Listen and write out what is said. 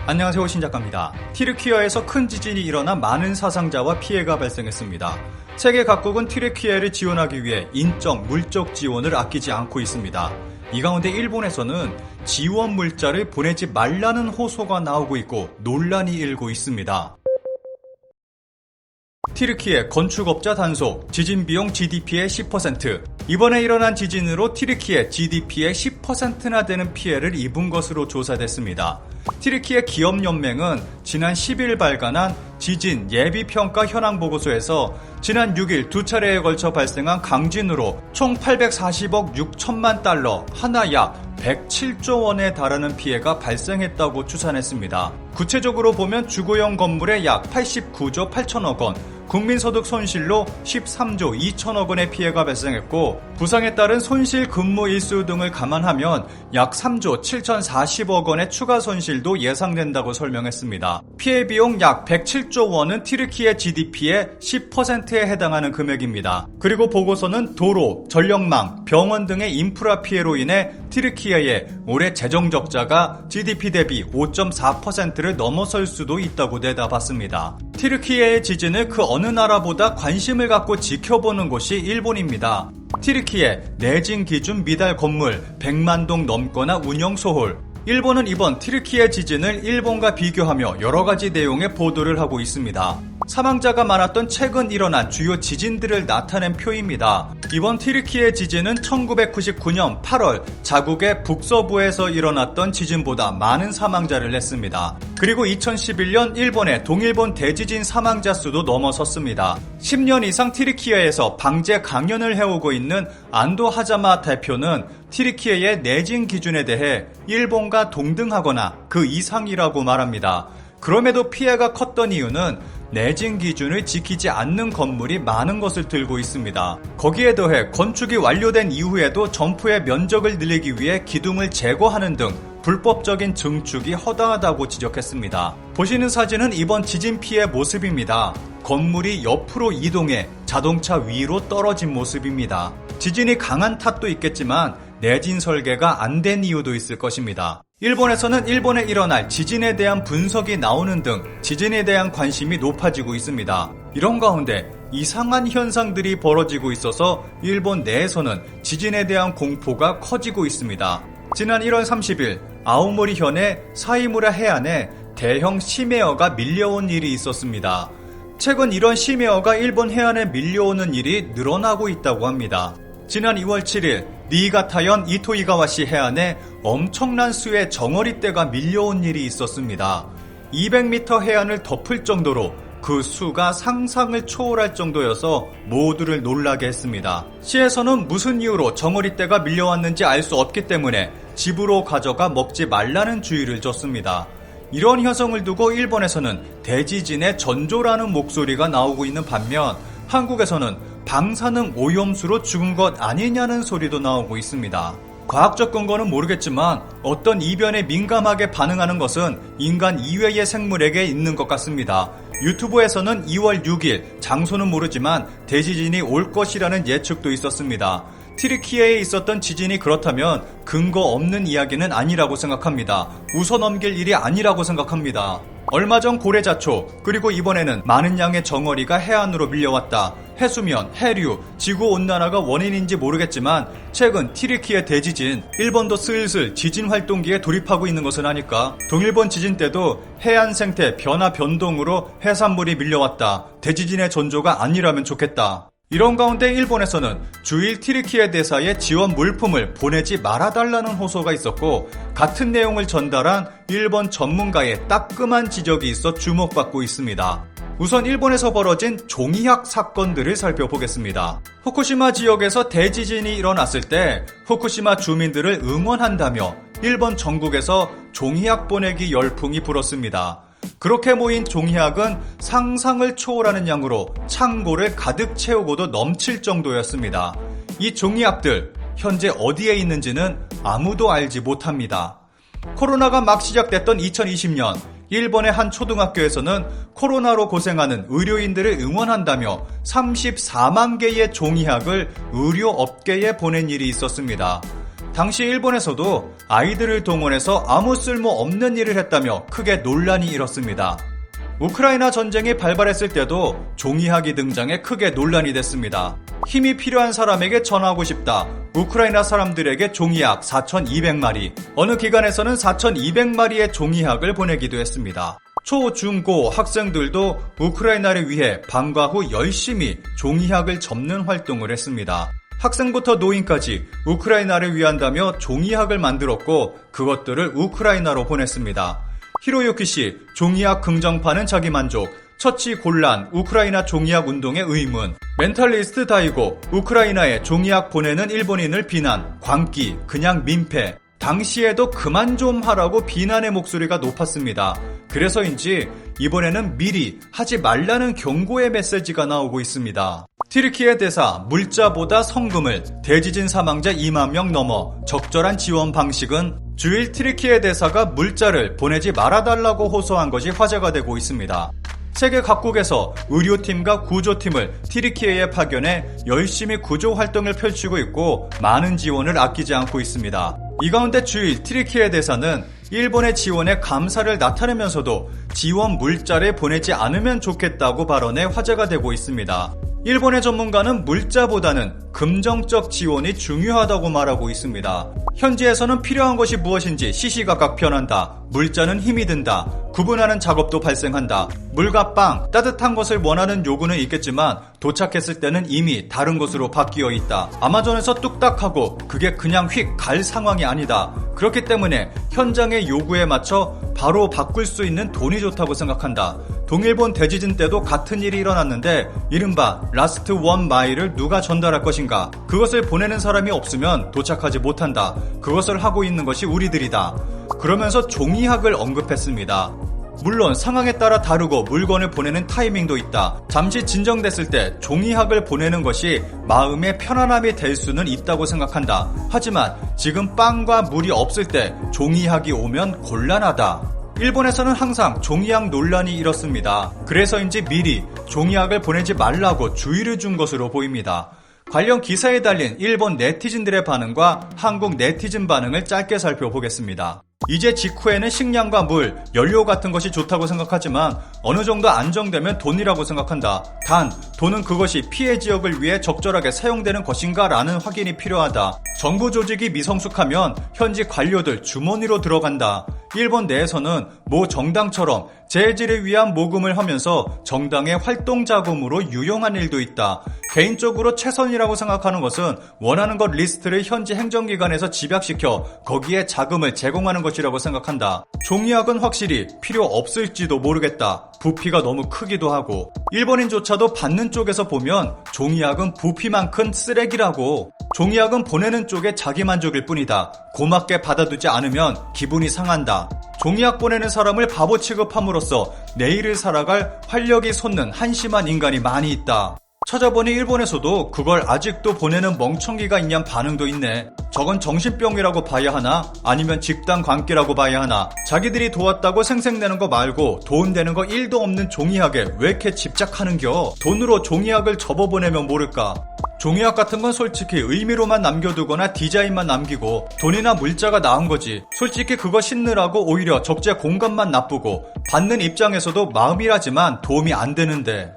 안녕하세요, 신작가입니다. 튀르키예에서 큰 지진이 일어나 많은 사상자와 피해가 발생했습니다. 세계 각국은 튀르키예를 지원하기 위해 인적, 물적 지원을 아끼지 않고 있습니다. 이 가운데 일본에서는 지원 물자를 보내지 말라는 호소가 나오고 있고 논란이 일고 있습니다. 튀르키예 건축업자 단속, 지진 비용 GDP의 10%. 이번에 일어난 지진으로 튀르키예 GDP의 10%나 되는 피해를 입은 것으로 조사됐습니다. 튀르키예 기업연맹은 지난 10일 발간한 지진 예비평가 현황 보고서에서 지난 6일 두 차례에 걸쳐 발생한 강진으로 총 840억 6천만 달러, 하나 약 107조 원에 달하는 피해가 발생했다고 추산했습니다. 구체적으로 보면 주거용 건물에 약 89조 8천억 원, 국민소득 손실로 13조 2천억 원의 피해가 발생했고, 부상에 따른 손실 근무 일수 등을 감안하면 약 3조 7,040억 원의 추가 손실도 예상된다고 설명했습니다. 피해 비용 약 107조 원은 튀르키예 GDP의 10%에 해당하는 금액입니다. 그리고 보고서는 도로, 전력망, 병원 등의 인프라 피해로 인해 튀르키예의 올해 재정 적자가 GDP 대비 5.4%를 넘어설 수도 있다고 내다봤습니다. 튀르키예의 지진을 그 어느 나라보다 관심을 갖고 지켜보는 곳이 일본입니다. 튀르키예 내진 기준 미달 건물 100만 동 넘거나 운영 소홀. 일본은 이번 튀르키예 지진을 일본과 비교하며 여러가지 내용의 보도를 하고 있습니다. 사망자가 많았던 최근 일어난 주요 지진들을 나타낸 표입니다. 이번 튀르키예 지진은 1999년 8월 자국의 북서부에서 일어났던 지진보다 많은 사망자를 냈습니다. 그리고 2011년 일본의 동일본 대지진 사망자 수도 넘어섰습니다. 10년 이상 튀르키예에서 방재 강연을 해오고 있는 안도 하자마 대표는 튀르키예의 내진 기준에 대해 일본과 동등하거나 그 이상이라고 말합니다. 그럼에도 피해가 컸던 이유는 내진 기준을 지키지 않는 건물이 많은 것을 들고 있습니다. 거기에 더해 건축이 완료된 이후에도 점포의 면적을 늘리기 위해 기둥을 제거하는 등 불법적인 증축이 허다하다고 지적했습니다. 보시는 사진은 이번 지진 피해 모습입니다. 건물이 옆으로 이동해 자동차 위로 떨어진 모습입니다. 지진이 강한 탓도 있겠지만 내진 설계가 안 된 이유도 있을 것입니다. 일본에서는 일본에 일어날 지진에 대한 분석이 나오는 등 지진에 대한 관심이 높아지고 있습니다. 이런 가운데 이상한 현상들이 벌어지고 있어서 일본 내에서는 지진에 대한 공포가 커지고 있습니다. 지난 1월 30일 아오모리현의 사이무라 해안에 대형 심해어가 밀려온 일이 있었습니다. 최근 이런 심해어가 일본 해안에 밀려오는 일이 늘어나고 있다고 합니다. 지난 2월 7일 니이가타현 이토이가와시 해안에 엄청난 수의 정어리떼가 밀려온 일이 있었습니다. 200m 해안을 덮을 정도로 그 수가 상상을 초월할 정도여서 모두를 놀라게 했습니다. 시에서는 무슨 이유로 정어리떼가 밀려왔는지 알 수 없기 때문에 집으로 가져가 먹지 말라는 주의를 줬습니다. 이런 현상을 두고 일본에서는 대지진의 전조라는 목소리가 나오고 있는 반면 한국에서는 방사능 오염수로 죽은 것 아니냐는 소리도 나오고 있습니다. 과학적 근거는 모르겠지만 어떤 이변에 민감하게 반응하는 것은 인간 이외의 생물에게 있는 것 같습니다. 유튜브에서는 2월 6일, 장소는 모르지만 대지진이 올 것이라는 예측도 있었습니다. 튀르키예에 있었던 지진이 그렇다면 근거 없는 이야기는 아니라고 생각합니다. 웃어넘길 일이 아니라고 생각합니다. 얼마 전 고래자초, 그리고 이번에는 많은 양의 정어리가 해안으로 밀려왔다. 해수면, 해류, 지구온난화가 원인인지 모르겠지만 최근 튀르키예 대지진, 일본도 슬슬 지진 활동기에 돌입하고 있는 것은 아닐까? 동일본 지진 때도 해안 생태 변화 변동으로 해산물이 밀려왔다. 대지진의 전조가 아니라면 좋겠다. 이런 가운데 일본에서는 주일 튀르키예 대사에 지원 물품을 보내지 말아달라는 호소가 있었고, 같은 내용을 전달한 일본 전문가의 따끔한 지적이 있어 주목받고 있습니다. 우선 일본에서 벌어진 종이학 사건들을 살펴보겠습니다. 후쿠시마 지역에서 대지진이 일어났을 때 후쿠시마 주민들을 응원한다며 일본 전국에서 종이학 보내기 열풍이 불었습니다. 그렇게 모인 종이학은 상상을 초월하는 양으로 창고를 가득 채우고도 넘칠 정도였습니다. 이 종이학들 현재 어디에 있는지는 아무도 알지 못합니다. 코로나가 막 시작됐던 2020년 일본의 한 초등학교에서는 코로나로 고생하는 의료인들을 응원한다며 34만 개의 종이학을 의료업계에 보낸 일이 있었습니다. 당시 일본에서도 아이들을 동원해서 아무 쓸모 없는 일을 했다며 크게 논란이 일었습니다. 우크라이나 전쟁이 발발했을 때도 종이학이 등장해 크게 논란이 됐습니다. 힘이 필요한 사람에게 전하고 싶다. 우크라이나 사람들에게 종이학 4,200마리. 어느 기관에서는 4,200마리의 종이학을 보내기도 했습니다. 초, 중, 고 학생들도 우크라이나를 위해 방과 후 열심히 종이학을 접는 활동을 했습니다. 학생부터 노인까지 우크라이나를 위한다며 종이학을 만들었고 그것들을 우크라이나로 보냈습니다. 히로유키 씨, 종이학 긍정파는 자기만족, 처치 곤란, 우크라이나 종이학 운동의 의문, 멘탈리스트 다이고, 우크라이나에 종이학 보내는 일본인을 비난, 광기, 그냥 민폐, 당시에도 그만 좀 하라고 비난의 목소리가 높았습니다. 그래서인지 이번에는 미리 하지 말라는 경고의 메시지가 나오고 있습니다. 튀르키예 대사, 물자보다 성금을, 대지진 사망자 2만 명 넘어, 적절한 지원 방식은 주일 튀르키예 대사가 물자를 보내지 말아달라고 호소한 것이 화제가 되고 있습니다. 세계 각국에서 의료팀과 구조팀을 튀르키예에 파견해 열심히 구조 활동을 펼치고 있고 많은 지원을 아끼지 않고 있습니다. 이 가운데 주일 튀르키예 대사는 일본의 지원에 감사를 나타내면서도 지원 물자를 보내지 않으면 좋겠다고 발언해 화제가 되고 있습니다. 일본의 전문가는 물자보다는 금정적 지원이 중요하다고 말하고 있습니다. 현지에서는 필요한 것이 무엇인지 시시각각 변한다. 물자는 힘이 든다. 구분하는 작업도 발생한다. 물과 빵, 따뜻한 것을 원하는 요구는 있겠지만 도착했을 때는 이미 다른 것으로 바뀌어 있다. 아마존에서 뚝딱하고 그게 그냥 휙 갈 상황이 아니다. 그렇기 때문에 현장의 요구에 맞춰 바로 바꿀 수 있는 돈이 좋다고 생각한다. 동일본 대지진 때도 같은 일이 일어났는데 이른바 라스트 원 마일을 누가 전달할 것인가? 그것을 보내는 사람이 없으면 도착하지 못한다. 그것을 하고 있는 것이 우리들이다. 그러면서 종이학을 언급했습니다. 물론 상황에 따라 다르고 물건을 보내는 타이밍도 있다. 잠시 진정됐을 때 종이학을 보내는 것이 마음의 편안함이 될 수는 있다고 생각한다. 하지만 지금 빵과 물이 없을 때 종이학이 오면 곤란하다. 일본에서는 항상 종이학 논란이 일었습니다. 그래서인지 미리 종이학을 보내지 말라고 주의를 준 것으로 보입니다. 관련 기사에 달린 일본 네티즌들의 반응과 한국 네티즌 반응을 짧게 살펴보겠습니다. 이제 직후에는 식량과 물, 연료 같은 것이 좋다고 생각하지만 어느 정도 안정되면 돈이라고 생각한다. 단, 돈은 그것이 피해 지역을 위해 적절하게 사용되는 것인가 라는 확인이 필요하다. 정부 조직이 미성숙하면 현지 관료들 주머니로 들어간다. 일본 내에서는 모 정당처럼 재해지를 위한 모금을 하면서 정당의 활동 자금으로 유용한 일도 있다. 개인적으로 최선이라고 생각하는 것은 원하는 것 리스트를 현지 행정기관에서 집약시켜 거기에 자금을 제공하는 것이라고 생각한다. 종이학은 확실히 필요 없을지도 모르겠다. 부피가 너무 크기도 하고 일본인조차도 받는 쪽에서 보면 종이학은 부피만 큰 쓰레기라고. 종이학은 보내는 쪽에 자기만족일 뿐이다. 고맙게 받아두지 않으면 기분이 상한다. 종이학 보내는 사람을 바보 취급함으로써 내일을 살아갈 활력이 솟는 한심한 인간이 많이 있다. 찾아보니 일본에서도 그걸 아직도 보내는 멍청이가 있냔 반응도 있네. 저건 정신병이라고 봐야 하나? 아니면 집단 관계라고 봐야 하나? 자기들이 도왔다고 생색내는 거 말고 돈 되는 거 1도 없는 종이학에 왜 이렇게 집착하는겨? 돈으로 종이학을 접어보내면 모를까? 종이학 같은 건 솔직히 의미로만 남겨두거나 디자인만 남기고 돈이나 물자가 나은 거지. 솔직히 그거 싣느라고 오히려 적재 공간만 나쁘고 받는 입장에서도 마음이라지만 도움이 안 되는데.